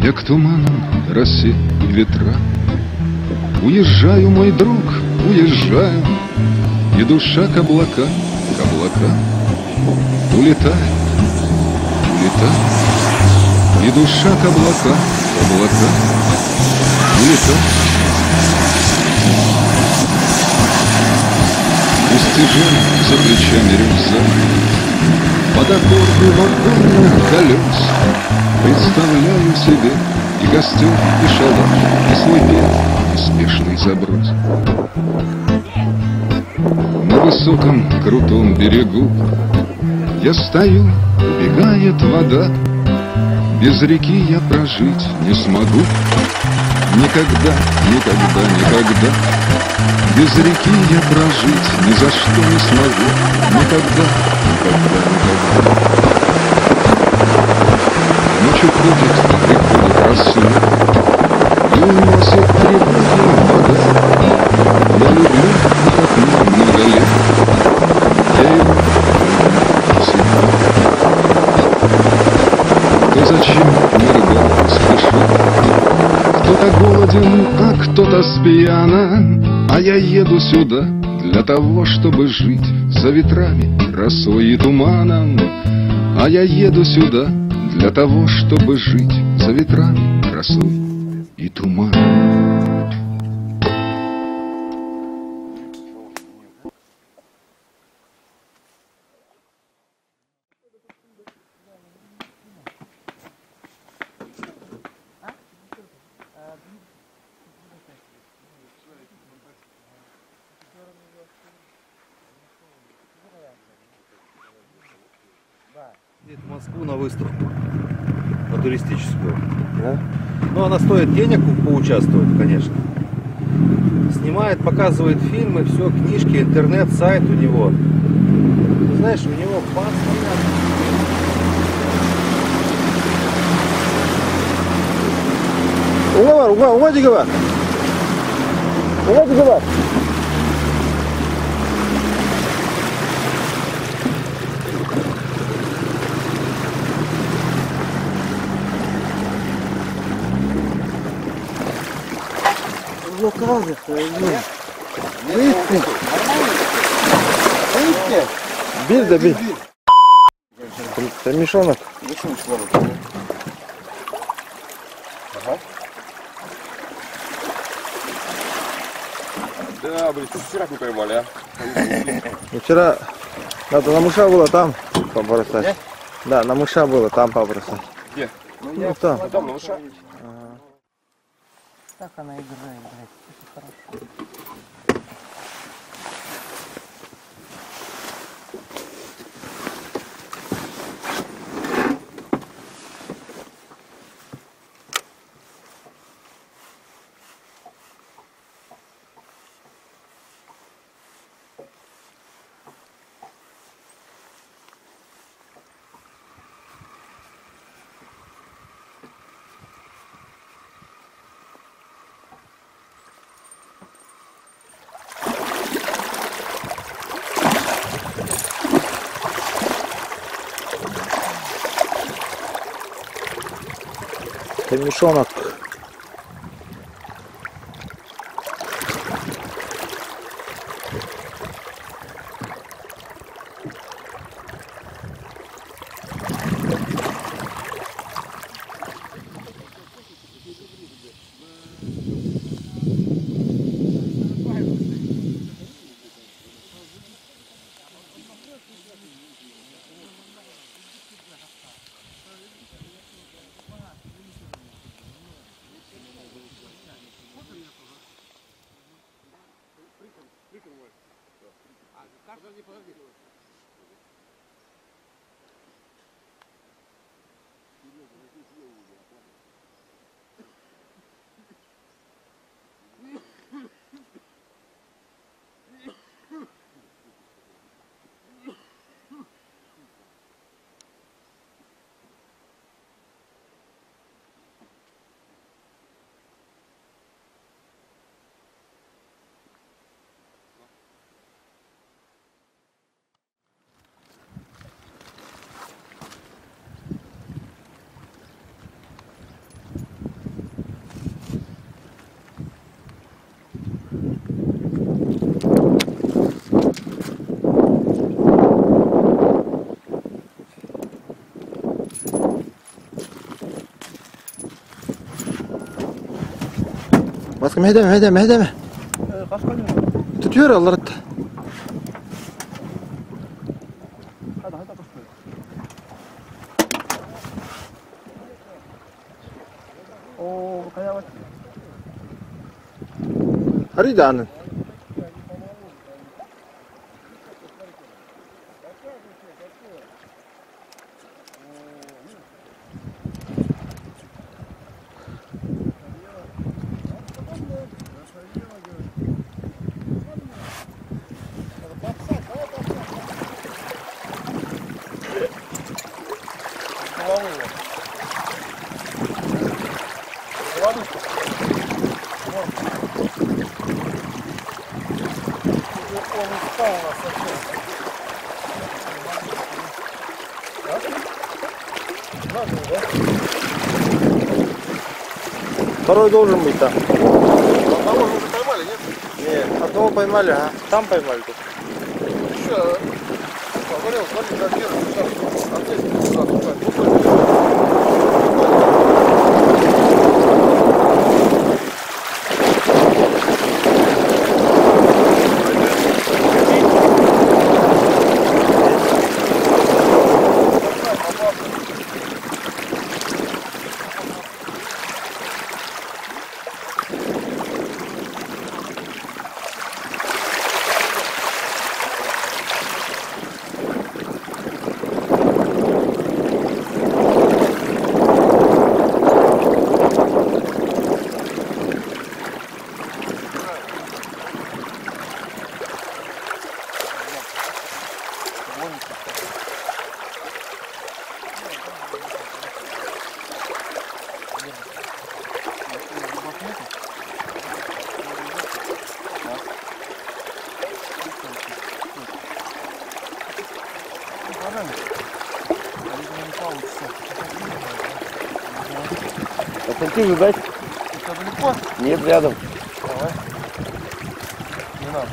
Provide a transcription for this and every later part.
Я к туманам, росе и ветра уезжаю, мой друг, уезжаю, и душа к облакам улетает, улетает, и душа к облакам улетает. Пусть тяжел за плечами рюкзак, под аккорды вагонных колес представляю себе и костер, и шалаш, и свой первый неспешный заброс. На высоком крутом берегу я стою, убегает вода. Без реки я прожить не смогу. Никогда, никогда, никогда. Без реки я прожить ни за что не смогу. Никогда, никогда, никогда. Ночь уходит, приходит рассвет, и уносит тревоги вода. Я люблю этот мир много лет, я его люблю всегда. Кто зачем моргал, спешил, кто-то голоден, а кто-то спьяна, а я еду сюда для того, чтобы жить за ветрами, росой и туманом. А я еду сюда для того, чтобы жить за ветрами, росой и туманом. Едет в Москву на выставку, на туристическую. Да? Ну, она стоит денег поучаствовать, конечно. Снимает, показывает фильмы, все, книжки, интернет, сайт у него. Ты знаешь, у него постоянно. Угадигова! Бил да бил. Это мешонок. Да, блин, вчера не поймали, а? Вчера надо на мыша было там побросать. Да, на мыша было там побросать. Где? Ну там. Там, на мыша? Так она играет, блядь, это хорошо. Это мешонок. Kaskım hedeme. Kaç kalıyor? Tutuyor Allah attı. Hadi kaç kalıyor? Oo bu kaya bak. Hadi canım. Второй должен быть там. Одного же уже поймали, нет? Нет, одного поймали, а там поймали. Еще, говорил, смотри, как держит, сейчас ответит сюда, Отойти же дать? Это далеко? Нет, рядом. Давай. Не надо.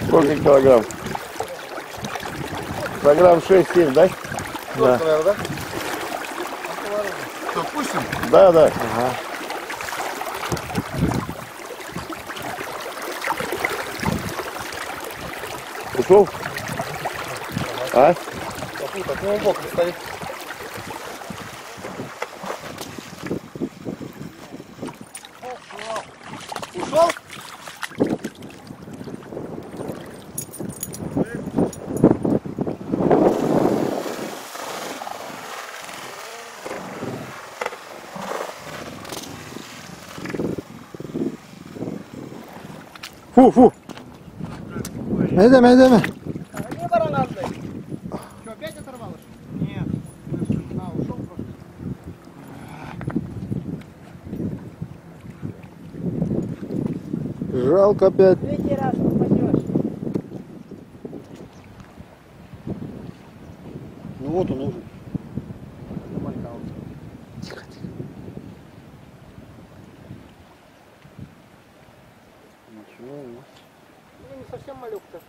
Сколько килограмм? Килограмм 6-7, да? Сколько, наверное, да? Что, пустим? Да. Ага. Ушел? А? Какую-то, от него боком стоит. Ушел? Фу. Hedeme. Не баранандай. Что, опять оторвалось? Нет. А, ушел просто. Жалко опять. Третий раз попадешь. Ну вот он уже. Ну, не совсем малюк-то.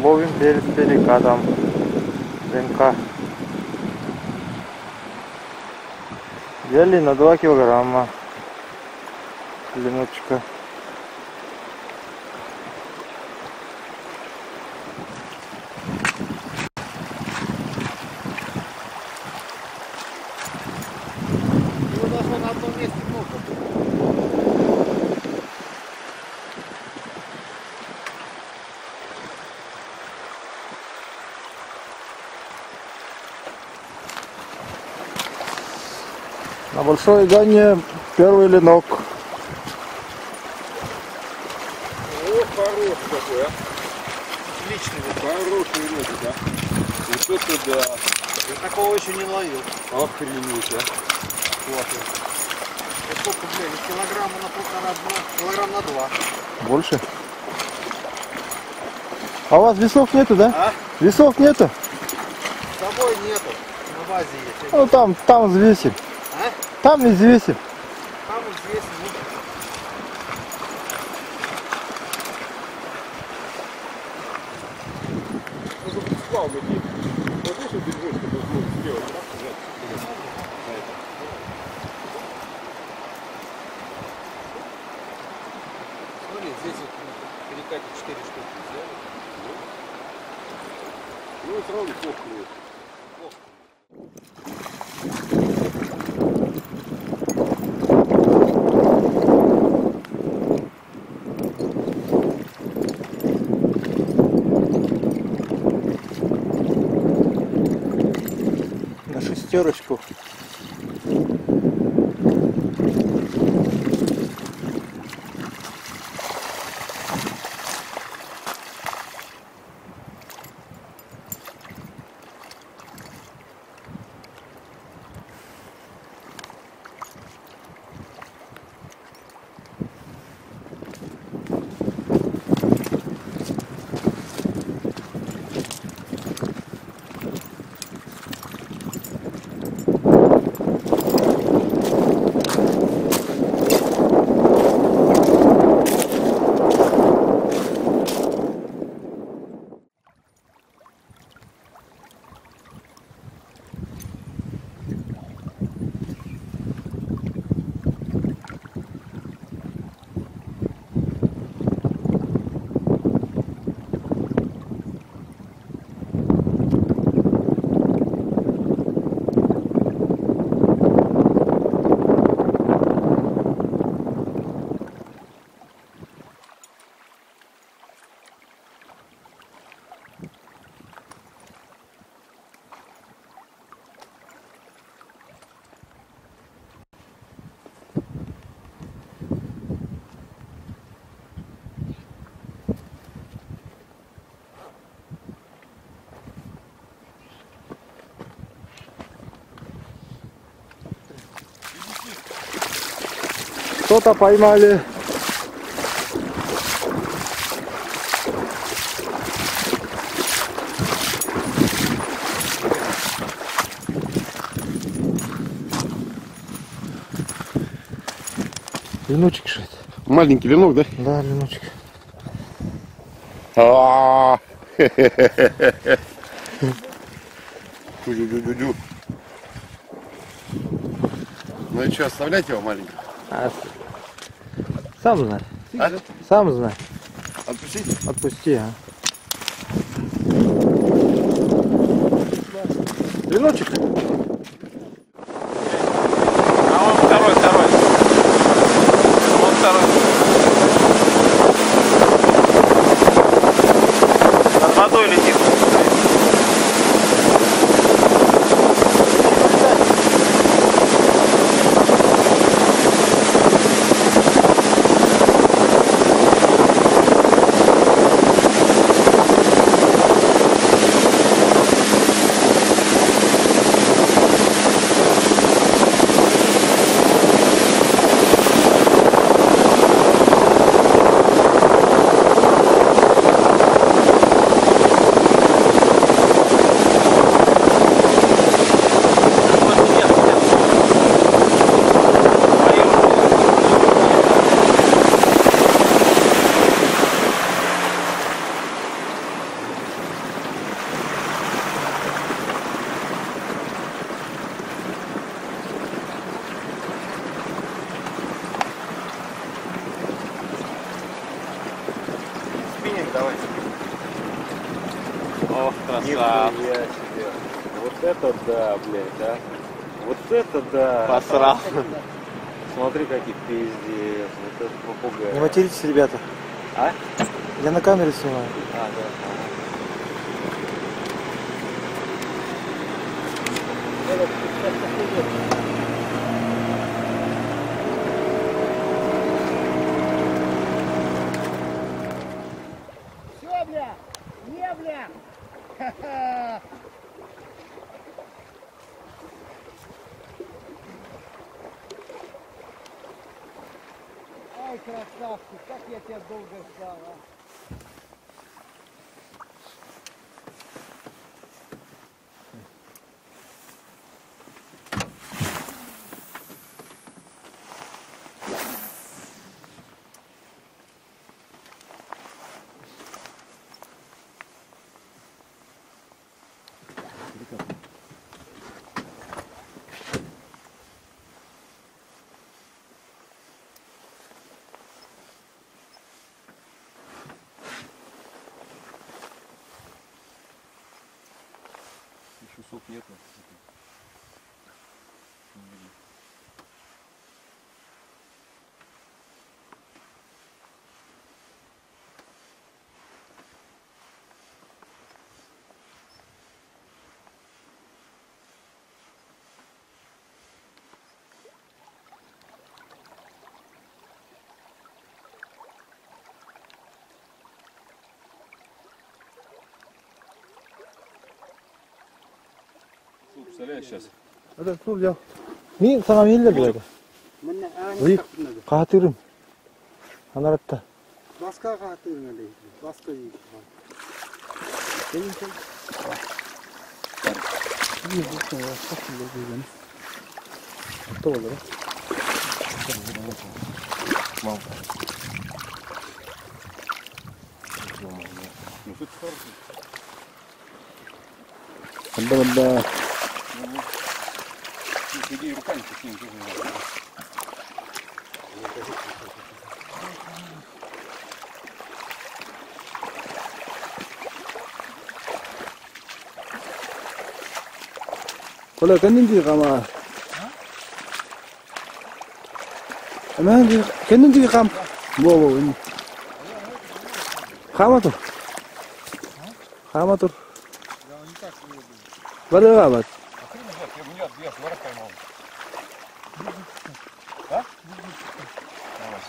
Ловим перец перекатом. ДНК. Взяли на 2 килограмма. Клиночка. Его должно на одном месте много быть. На большой гане первый ленок. О, хороший такой, а. Отличный, хороший рыбы, да. Вот это да. Я такого еще не ловил. Охренеть, а. Классно. Это сколько, блядь, килограмма на полтора-два, килограмм на 2. Больше? А у вас весов нету, да? А? Весов нету? С собой нету, на базе есть. Ну там взвесим. А? Там и взвесим. Там вот здесь, ну. Плавно бить. Вот здесь вот держишь, чтобы сделать. Смотри, здесь вот перекатик 4 штуки взяли. Ну и сразу плохо клюет. На шестерочку. Что-то поймали. Леночек что это? Маленький ленок, да? Да, леночек. Дю-дю-дю-дю. Ну и что, оставлять его маленького? Сам знай. А? Сам знай. Отпустить? Отпусти, а. Леночек? А он второй. Он второй. Над водой летит. Спиннинг давайте. Ох, красавчик. Нихуя себе. Вот это да, блядь, да. Вот это да. Посрал. Смотри, какие пиздец. Вот это попугай. Не материтесь, ребята. А? Я на камеру снимаю. А, да. я тебя долго ждал, а? Часов нет. Представляешь сейчас? Это кто взял? Мен саған елдер біледі. Міне, Ой, қатырым. Анаратта. басқа қатырың әлей. Басқа ейді. Кто olur? Мам. Ну тут хорошо. Да. Иди руками с ним тоже не надо. Коля, kendin kama. Hemen kendin kam. Bo. Kama tur. Kama tur. Bada kapat. Нет, ворот поймал. А? Давай.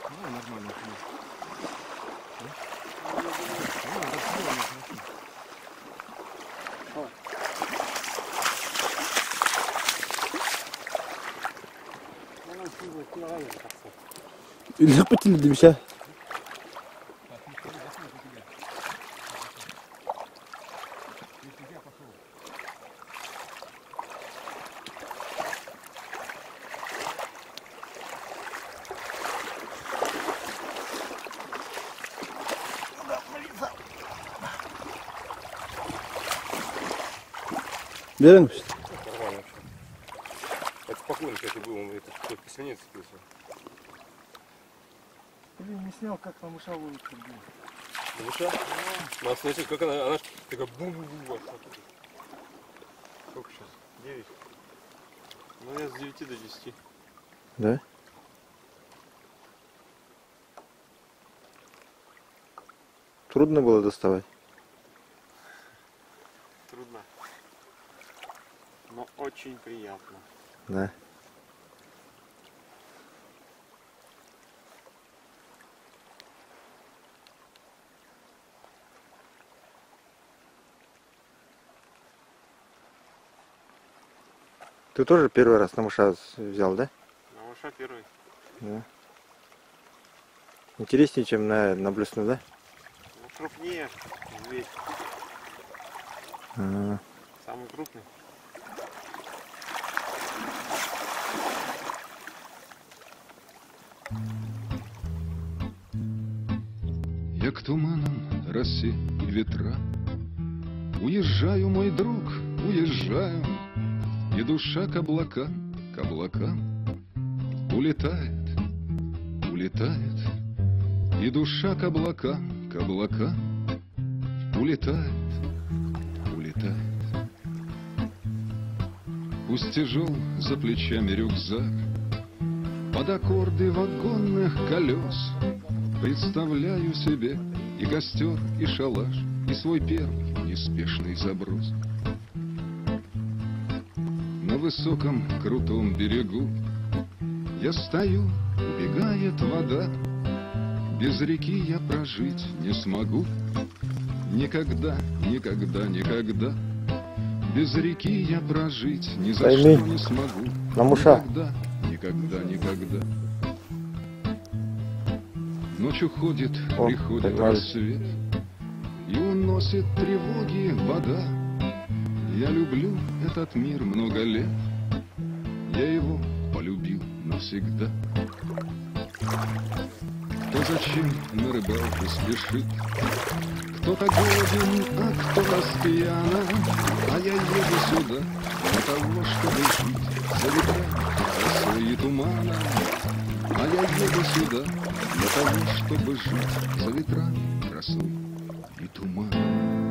Ну, нормально. İlk bitildi bir şey. Берем. Нормально вообще. Это спокойно, кстати, было. Он это только свинец спился. Блин, не снял, как на мышавую тут был. Мыша? Надо смотреть, как она такая бум-бум-бум. Сколько сейчас? 9. Ну, я с 9 до 10. Да? Трудно было доставать? Трудно, но очень приятно. Да. Ты тоже первый раз на мыша взял, да? На мыша первый. Да. Интереснее, чем на блесну, да? Ну, крупнее зверь. Самый крупный. Як туманом роси и ветра, уезжаю, мой друг, уезжаю, и душа к облакам, улетает, улетает, и душа к облакам, улетает, улетает. Пусть тяжел за плечами рюкзак, под аккорды вагонных колес представляю себе и костер, и шалаш, и свой первый неспешный заброс. На высоком крутом берегу я стою, убегает вода. Без реки я прожить не смогу. Никогда, никогда, никогда. Без реки я прожить ни за Пойми. что не смогу. Намуша. Никогда, никогда. Ночь уходит, О, приходит поймали. рассвет, и уносит тревоги вода. Я люблю этот мир много лет, я его полюбил навсегда. Кто зачем на рыбалку спешит, кто-то голоден, а кто-то спьяна, а я еду сюда для того, чтобы жить за ветрами красой и тумана. А я еду сюда для того, чтобы жить за ветрами красой и тумана.